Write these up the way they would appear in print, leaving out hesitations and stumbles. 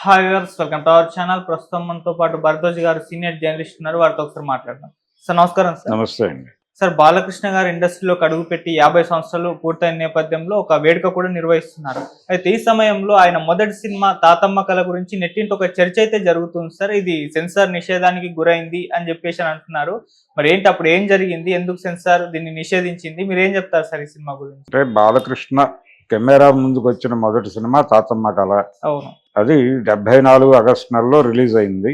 Hi viewers, welcome to our channel. ప్రస్తుతం మనతో పాటు భరద్వాజ్ గారు సీనియర్ జర్నలిస్ట్ ఉన్నారు. వారితో ఒకసారి మాట్లాడదాం. సార్ నమస్కారం. సార్ నమస్తే అండి. సార్, బాలకృష్ణ గారు ఇండస్ట్రీలోకి అడుగుపెట్టి 50 సంవత్సరాలు పూర్తయిన నేపథ్యంలో ఒక వేడుక కూడా నిర్వహిస్తున్నారు. అయితే ఈ సమయంలో ఆయన మొదటి సినిమా తాతమ్మ కళ గురించి నెట్టింటి ఒక చర్చ అయితే జరుగుతుంది సార్. ఇది సెన్సార్ నిషేధానికి గురైంది అని చెప్పేసి అంటున్నారు. మరి ఏంటి, అప్పుడు ఏం జరిగింది, ఎందుకు సెన్సార్ దీన్ని నిషేధించింది, మీరు ఏం చెప్తారు సార్ ఈ సినిమా గురించి? అంటే బాలకృష్ణ కెమెరా ముందుకు వచ్చిన మొదటి సినిమా తాతమ్మ కళ. అవును, అది 74 ఆగస్టు నెలలో రిలీజ్ అయింది.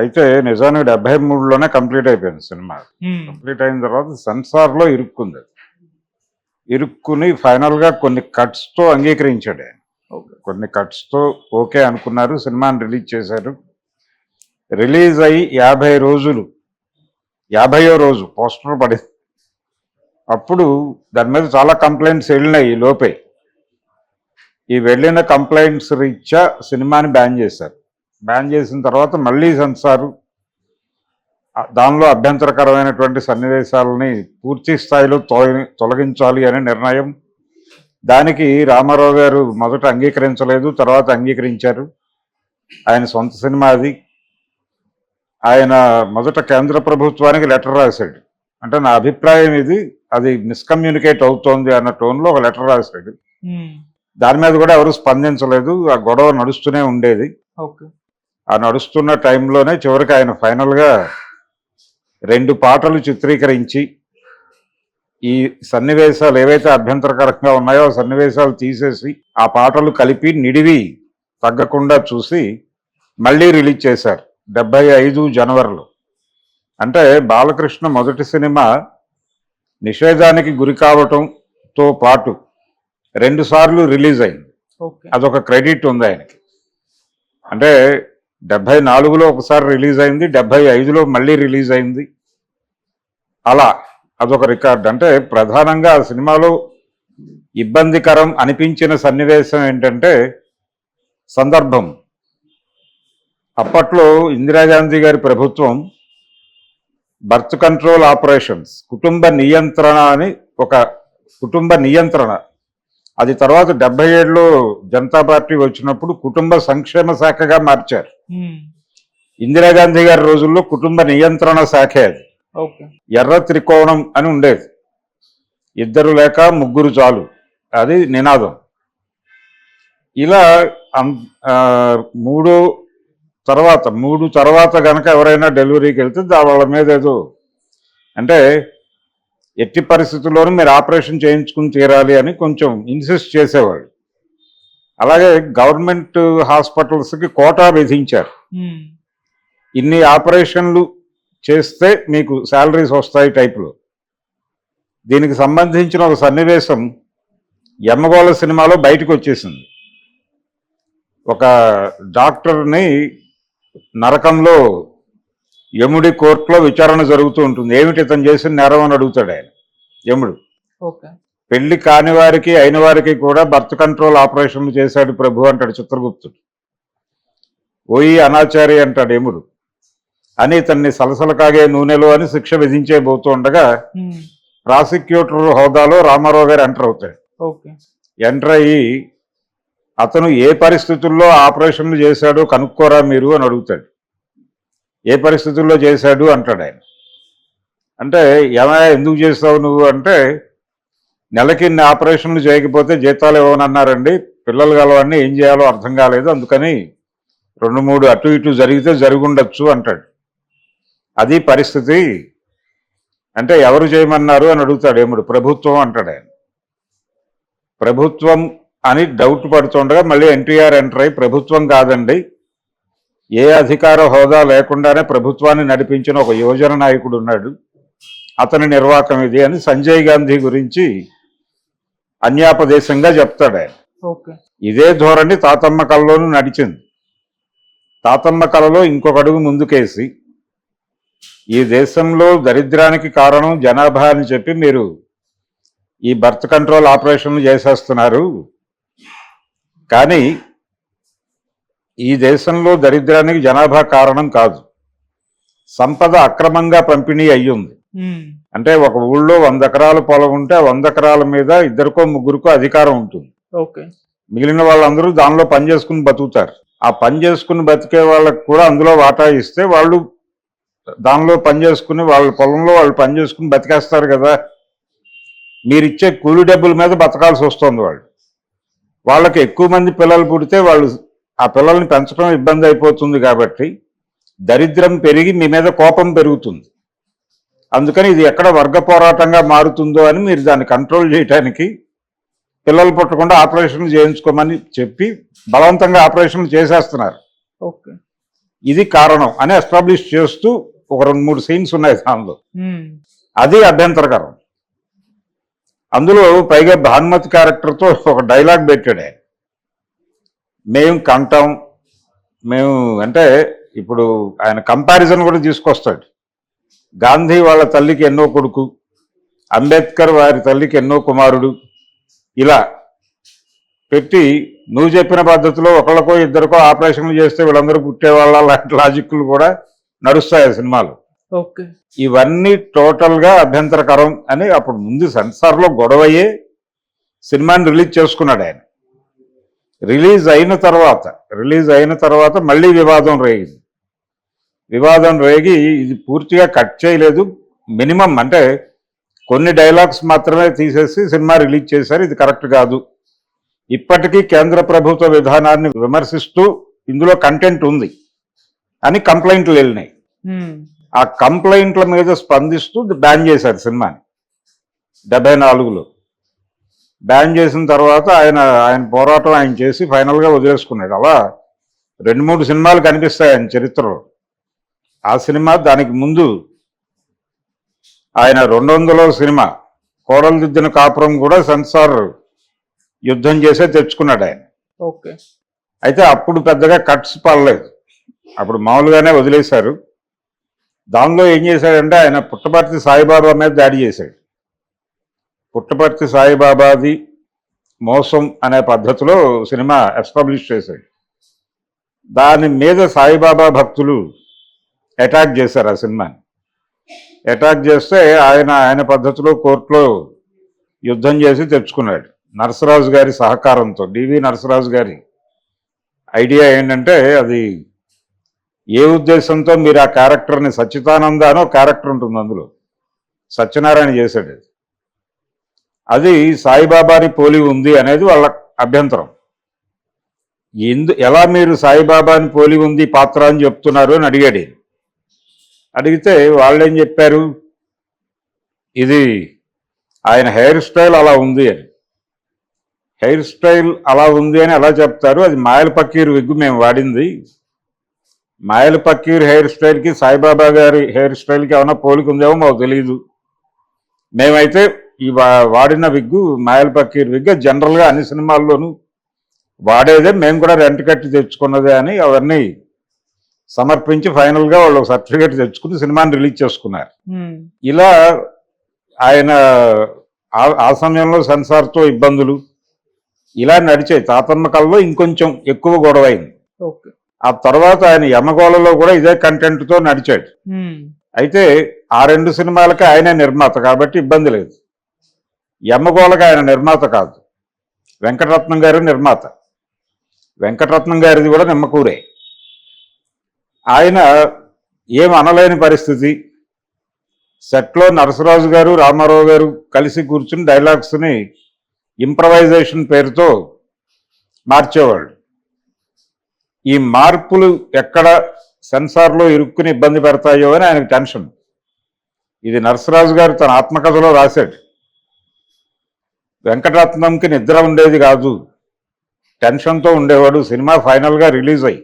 అయితే నిజానికి 73లోనే కంప్లీట్ అయిపోయింది సినిమా. కంప్లీట్ అయిన తర్వాత సెన్సార్ లో ఇరుక్కుంది. ఇరుక్కుని ఫైనల్ గా కొన్ని కట్స్ తో అంగీకరించాడు. కొన్ని కట్స్ తో ఓకే అనుకున్నారు, సినిమాని రిలీజ్ చేశారు. రిలీజ్ అయ్యి 50 రోజులు, 50వ రోజు పోస్టర్ పడింది. అప్పుడు దాని మీద చాలా కంప్లైంట్స్ వెళ్ళినాయి. ఈ లోపే ఈ వెళ్ళిన కంప్లైంట్స్ రీత్యా సినిమాని బ్యాన్ చేశారు. బ్యాన్ చేసిన తర్వాత మళ్ళీ సెన్సారు దానిలో అభ్యంతరకరమైనటువంటి సన్నివేశాలని పూర్తి స్థాయిలో తొలగించాలి అనే నిర్ణయం. దానికి రామారావు గారు మొదట అంగీకరించలేదు, తర్వాత అంగీకరించారు. ఆయన సొంత సినిమా అది. ఆయన మొదట కేంద్ర ప్రభుత్వానికి లెటర్ రాశాడు. అంటే నా అభిప్రాయం ఇది, అది మిస్కమ్యూనికేట్ అవుతోంది అన్న టోన్లో ఒక లెటర్ రాశాడు. దాని మీద కూడా ఎవరు స్పందించలేదు. ఆ గొడవ నడుస్తూనే ఉండేది. ఆ నడుస్తున్న టైంలోనే చివరికి ఆయన ఫైనల్గా 2 పాటలు చిత్రీకరించి ఈ సన్నివేశాలు ఏవైతే అభ్యంతరకరంగా ఉన్నాయో ఆ సన్నివేశాలు తీసేసి ఆ పాటలు కలిపి నిడివి తగ్గకుండా చూసి మళ్ళీ రిలీజ్ చేశారు 75 జనవరిలో. అంటే బాలకృష్ణ మొదటి సినిమా నిషేధానికి గురి కావటంతో పాటు 2 సార్లు రిలీజ్ అయింది. అదొక క్రెడిట్ ఉంది ఆయనకి. అంటే 74లో ఒకసారి రిలీజ్ అయింది, 75లో మళ్ళీ రిలీజ్ అయింది. అలా అదొక రికార్డ్. అంటే ప్రధానంగా ఆ సినిమాలో ఇబ్బందికరం అనిపించిన సన్నివేశం ఏంటంటే సందర్భం. అప్పట్లో ఇందిరాగాంధీ గారి ప్రభుత్వం బర్త్ కంట్రోల్ ఆపరేషన్స్, కుటుంబ నియంత్రణ అని ఒక కుటుంబ నియంత్రణ, అది తర్వాత 77లో జనతా పార్టీ వచ్చినప్పుడు కుటుంబ సంక్షేమ శాఖగా మార్చారు. ఇందిరాగాంధీ గారి రోజుల్లో కుటుంబ నియంత్రణ శాఖే అది. ఎర్ర త్రికోణం అని ఉండేది, 2 లేక 3 చాలు, అది నినాదం. ఇలా 3 తర్వాత గనక ఎవరైనా డెలివరీకి వెళ్తే వాళ్ళ మీద ఏదో అంటే ఎట్టి పరిస్థితుల్లోనూ మీరు ఆపరేషన్ చేయించుకుని తీరాలి అని కొంచెం ఇన్సిస్ట్ చేసేవాళ్ళు. అలాగే గవర్నమెంట్ హాస్పిటల్స్కి కోటా విధించారు. ఇన్ని ఆపరేషన్లు చేస్తే మీకు శాలరీస్ వస్తాయి టైపులో. దీనికి సంబంధించిన ఒక సన్నివేశం యమగోళ సినిమాలో బయటకు వచ్చేసింది. ఒక డాక్టర్ని నరకంలో యముడి కోర్టులో విచారణ జరుగుతూ ఉంటుంది. ఏమిటి ఇతను చేసిన నేరం అని అడుగుతాడు ఆయన యముడు. పెళ్లి కాని వారికి అయిన వారికి కూడా బర్త్ కంట్రోల్ ఆపరేషన్లు చేశాడు ప్రభు అంటాడు చిత్రగుప్తుడు. ఓయి అనాచారి అంటాడు యముడు. అని ఇతన్ని సలసల కాగే నూనెలో అని శిక్ష విధించేబోతూ ఉండగా ప్రాసిక్యూటర్ హోదాలో రామారావు గారు ఎంటర్ అవుతాడు. ఎంటర్ అయ్యి అతను ఏ పరిస్థితుల్లో ఆపరేషన్లు చేశాడో కనుక్కోరా మీరు అని అడుగుతాడు. ఏ పరిస్థితుల్లో చేశాడు అంటాడు ఆయన. అంటే ఏమయ్యా ఎందుకు చేస్తావు నువ్వు అంటే, నెలకి ఇన్ని ఆపరేషన్లు చేయకపోతే జీతాలు ఇవ్వనన్నారండి, పిల్లలు గలవన్నీ ఏం చేయాలో అర్థం కాలేదు, అందుకని 2-3 అటు ఇటు జరిగితే జరుగుండొచ్చు అంటాడు. అది పరిస్థితి అంటే ఎవరు చేయమన్నారు అని అడుగుతాడు ఏముడు. ప్రభుత్వం అంటాడు ఆయన. ప్రభుత్వం అని డౌట్ పడుతుండగా మళ్ళీ ఎన్టీఆర్ ఎంటర్ అయ్యి ప్రభుత్వం కాదండి, ఏ అధికార హోదా లేకుండానే ప్రభుత్వాన్ని నడిపించిన ఒక యువజన నాయకుడు ఉన్నాడు, అతని నిర్వాకం ఇది అని సంజయ్ గాంధీ గురించి అన్యాపదేశంగా చెప్తాడు ఆయన. ఇదే ధోరణి తాతమ్మ కళలోనూ నడిచింది. తాతమ్మ కళలో ఇంకొక అడుగు ముందుకేసి ఈ దేశంలో దరిద్రానికి కారణం జనాభా అని చెప్పి మీరు ఈ బర్త్ కంట్రోల్ ఆపరేషన్లు చేసేస్తున్నారు, కానీ ఈ దేశంలో దరిద్రానికి జనాభా కారణం కాదు, సంపద అక్రమంగా పంపిణీ అయ్యింది. అంటే ఒక ఊళ్ళో 100 ఎకరాల పొలం ఉంటే 100 ఎకరాల మీద 2కో 3కో అధికారం ఉంటుంది. మిగిలిన వాళ్ళందరూ దానిలో పనిచేసుకుని బతుకుతారు. ఆ పని చేసుకుని బతికే వాళ్ళకి కూడా అందులో వాటా ఇస్తే వాళ్ళు దానిలో పని చేసుకుని వాళ్ళ పొలంలో వాళ్ళు పని చేసుకుని బతికేస్తారు కదా. మీరు ఇచ్చే కూలి డబ్బుల మీద బతకాల్సి వస్తుంది. వాళ్ళకి ఎక్కువ మంది పిల్లలు పుడితే వాళ్ళు ఆ పిల్లల్ని పెంచడం ఇబ్బంది అయిపోతుంది కాబట్టి దరిద్రం పెరిగి మీ మీద కోపం పెరుగుతుంది. అందుకని ఇది ఎక్కడ వర్గ పోరాటంగా మారుతుందో అని మీరు దాన్ని కంట్రోల్ చేయడానికి పిల్లలు పుట్టకుండా ఆపరేషన్లు చేయించుకోమని చెప్పి బలవంతంగా ఆపరేషన్లు చేసేస్తున్నారు. ఓకే, ఇది కారణం అని ఎస్టాబ్లిష్ చేస్తూ ఒక 2-3 సీన్స్ ఉన్నాయి దానిలో. అది అభ్యంతరకరం. అందులో పైగా భానుమతి క్యారెక్టర్తో ఒక డైలాగ్ పెట్టాడు ఆయన. మేము కంటాం, మేము అంటే ఇప్పుడు ఆయన కంపారిజన్ కూడా తీసుకొస్తాడు. గాంధీ వాళ్ళ తల్లికి ఎన్నో కొడుకు, అంబేద్కర్ వారి తల్లికి ఎన్నో కుమారుడు, ఇలా పెట్టి నువ్వు చెప్పిన పద్ధతిలో ఒకళ్ళకో ఇద్దరికో ఆపరేషన్లు చేస్తే వీళ్ళందరూ పుట్టేవాళ్ళ లాంటి లాజిక్లు కూడా నడుస్తాయి ఆ సినిమాలు. ఓకే, ఇవన్నీ టోటల్గా అభ్యంతరకరం అని అప్పుడు ముందు సెన్సార్లో గొడవయ్యే సినిమాని రిలీజ్ చేసుకున్నాడు ఆయన. రిలీజ్ అయిన తర్వాత మళ్ళీ వివాదం రేగింది. వివాదం రేగి ఇది పూర్తిగా కట్ చేయలేదు, మినిమం అంటే కొన్ని డైలాగ్స్ మాత్రమే తీసేసి సినిమా రిలీజ్ చేశారు. ఇది కరెక్ట్ కాదు. ఇప్పటికీ కేంద్ర ప్రభుత్వ విధానాన్ని విమర్శిస్తూ ఇందులో కంటెంట్ ఉంది అని కంప్లైంట్లు వెళ్ళినాయి. ఆ కంప్లైంట్ల మీద స్పందిస్తూ బ్యాన్ చేశారు సినిమాని 74లో. బ్యాన్ చేసిన తర్వాత ఆయన పోరాటం ఆయన చేసి ఫైనల్గా వదిలేసుకున్నాడు. అలా 2-3 సినిమాలు కనిపిస్తాయి ఆయన చరిత్రలో. ఆ సినిమా, దానికి ముందు ఆయన 200లో సినిమా కోడలు దిద్దిన కాపురం కూడా సెన్సార్ యుద్ధం చేసే తెచ్చుకున్నాడు ఆయన. ఓకే, అయితే అప్పుడు పెద్దగా కట్స్ పడలేదు, అప్పుడు మామూలుగానే వదిలేశారు. దానిలో ఏం చేశాడంటే ఆయన పుట్టపర్తి సాయిబాబా మీద దాడి చేశాడు. పుట్టపర్తి సాయిబాబాది మోసం అనే పద్ధతిలో సినిమా ఎస్టాబ్లిష్ చేశాడు. దాని మీద సాయిబాబా భక్తులు అటాక్ చేశారు ఆ సినిమాని. అటాక్ చేస్తే ఆయన పద్ధతిలో కోర్టులో యుద్ధం చేసి తెచ్చుకున్నాడు నరసరాజు గారి సహకారంతో. డివి నరసరాజు గారి ఐడియా ఏంటంటే, అది ఏ ఉద్దేశంతో మీరు ఆ క్యారెక్టర్ని, సచ్చిదానంద అనో క్యారెక్టర్ ఉంటుంది అందులో, సత్యనారాయణ చేశాడు. అది సాయిబాబాని పోలి ఉంది అనేది వాళ్ళ అభ్యంతరం. ఎలా మీరు సాయిబాబాని పోలి ఉంది పాత్ర అని చెప్తున్నారు అని అడిగాడు. అడిగితే వాళ్ళేం చెప్పారు, ఇది ఆయన హెయిర్ స్టైల్ అలా ఉంది అని. హెయిర్ స్టైల్ అలా ఉంది అని ఎలా చెప్తారు, అది మాయల పక్కీర్ విగ్గు మేము వాడింది. మాయల పక్కీర్ హెయిర్ స్టైల్కి సాయిబాబా గారి హెయిర్ స్టైల్కి ఏమైనా పోలిక ఉందేమో మాకు తెలియదు. మేమైతే ఈ వాడిన విగ్గు మాయల పక్కీర్ విగ్గు, జనరల్గా అన్ని సినిమాల్లోనూ వాడేదే, మేము కూడా రెంట్ కట్టి తెచ్చుకున్నదే అని అవన్నీ సమర్పించి ఫైనల్గా వాళ్ళు సర్టిఫికేట్ తెచ్చుకుని సినిమాని రిలీజ్ చేసుకున్నారు. ఇలా ఆయన ఆ సమయంలో సెన్సార్తో ఇబ్బందులు ఇలా నడిచాయి. తాతమ్మ కళలో ఇంకొంచెం ఎక్కువ గొడవైంది. ఆ తర్వాత ఆయన యమగోళలో కూడా ఇదే కంటెంట్తో నడిచాడు. అయితే ఆ 2 సినిమాలకి ఆయనే నిర్మాత కాబట్టి ఇబ్బంది లేదు. యమగోళకి ఆయన నిర్మాత కాదు, వెంకటరత్నం గారు నిర్మాత. వెంకటరత్నం గారిది కూడా నిమ్మకూరే. ఆయన ఏం అనలేని పరిస్థితి. సెట్లో నరసరాజు గారు, రామారావు గారు కలిసి కూర్చుని డైలాగ్స్ని ఇంప్రవైజేషన్ పేరుతో మార్చేవాళ్ళు. ఈ మార్పులు ఎక్కడ సెన్సార్లో ఇరుక్కుని ఇబ్బంది పెడతాయో అని ఆయనకు టెన్షన్. ఇది నరసరాజు గారు తన ఆత్మకథలో రాశాడు. వెంకటరత్నంకి నిద్ర ఉండేది కాదు, టెన్షన్తో ఉండేవాడు. సినిమా ఫైనల్గా రిలీజ్ అయ్యి,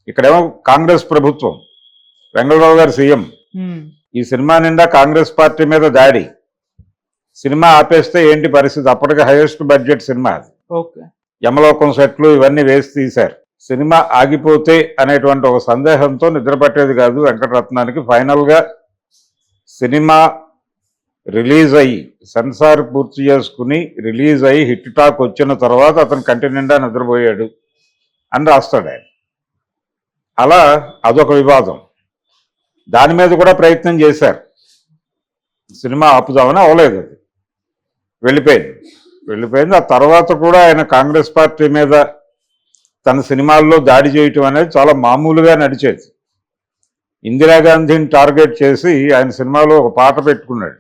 ఇక్కడేమో కాంగ్రెస్ ప్రభుత్వం, వెంగళరావు గారు సీఎం, ఈ సినిమా నిండా కాంగ్రెస్ పార్టీ మీద దాడి. సినిమా ఆపేస్తే ఏంటి పరిస్థితి? అప్పటికి హైయెస్ట్ బడ్జెట్ సినిమా అది. యమలోకం సెట్లు ఇవన్నీ వేసి తీశారు. సినిమా ఆగిపోతే అనేటువంటి ఒక సందేహంతో నిద్ర పట్టేది కాదు వెంకటరత్నానికి. ఫైనల్గా సినిమా రిలీజ్ అయ్యి, సెన్సార్ పూర్తి చేసుకుని రిలీజ్ అయ్యి హిట్ టాక్ వచ్చిన తర్వాత అతను కంటి నిండా నిద్రపోయాడు అని రాస్తాడు ఆయన. అలా అదొక వివాదం. దాని మీద కూడా ప్రయత్నం చేశారు, సినిమా ఆపుదామని, అవ్వలేదు. అది వెళ్ళిపోయింది. ఆ తర్వాత కూడా ఆయన కాంగ్రెస్ పార్టీ మీద తన సినిమాల్లో దాడి చేయటం అనేది చాలా మామూలుగా నడిచేది. ఇందిరాగాంధీని టార్గెట్ చేసి ఆయన సినిమాలో ఒక పాట పెట్టుకున్నాడు,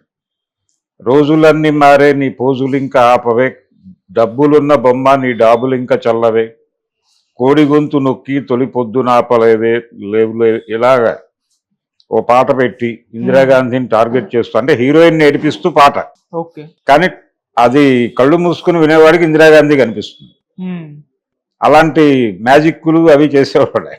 రోజులన్నీ మారే నీ పోజులు ఇంకా ఆపవే, డబ్బులున్న బొమ్మ నీ డాబులు ఇంకా చల్లవే, కోడి గొంతు నొక్కి తొలి పొద్దున ఆపలేదే లేవులే, ఇలాగా ఓ పాట పెట్టి ఇందిరాగాంధీని టార్గెట్ చేస్తూ, అంటే హీరోయిన్ ఏడిపిస్తూ పాట. ఓకే. కానీ అది కళ్ళు మూసుకుని వినేవాడికి ఇందిరాగాంధీ కనిపిస్తుంది. అలాంటి మ్యాజిక్లు అవి చేసేవాడు.